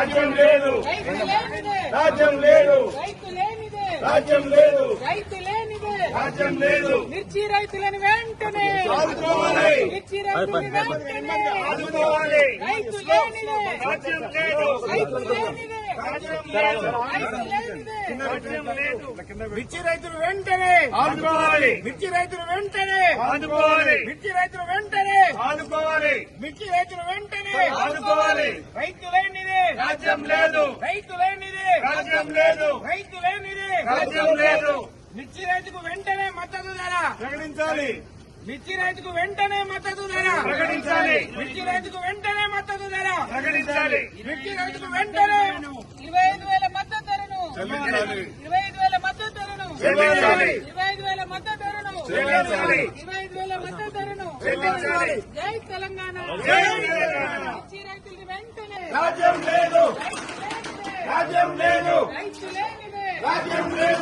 రాజ్యం లేదు, రైతు లేనిదే, రాజ్యం లేదు, రైతు లేనిదే, రాజ్యం లేదు, రైతు లేనిదే, రాజ్యం లేదు. మిర్చి రైతులను వెంటనే ఆదుకోవాలి, మిర్చి రైతులను వెంటనే ఆదుకోవాలి. రైతు లేనిదే, రాజ్యం లేదు, రైతు లేనిదే, రాజ్యం లేదు, రైతు లేనిదే, రాజ్యం లేదు. మిర్చి రైతులు వెంటనే ఆదుకోవాలి, మిర్చి రైతులు వెంటనే ఆదుకోవాలి, మిర్చి రైతులు వెంటనే ఆదుకోవాలి, మిర్చి రైతులు వెంటనే ఆదుకోవాలి. రైతు లేనిదే, రాజ్యం లేదు, రైతు లేనిదే, రాజ్యం లేదు, రైతు లేనిదే, రాజ్యం లేదు. మిర్చి రైతుకు వెంటనే మద్దతు ధర, ప్రకటించాలి, మిర్చి రైతుకు వెంటనే మద్దతు ధర, ప్రకటించాలి, మిర్చి రైతుకు వెంటనే మద్దతు ధర, ప్రకటించాలి. మిర్చి రైతుకు వెంటనే 25,000 మద్దతు ధరను, చెల్లించాలి, 25,000 మద్దతు ధరను, చెల్లించాలి, 25,000 మద్దతు ధరను, చెల్లించాలి, 25,000 మద్దతు ధరను, చెల్లించాలి. జై తెలంగాణ, జై తెలంగాణ. మిర్చి రైతులకు వెంటనే రాజ్యం లేదు, రైతు లేనిదే, రాజ్యం లేదు, రైతు లేనిదే, రాజ్యం లేదు.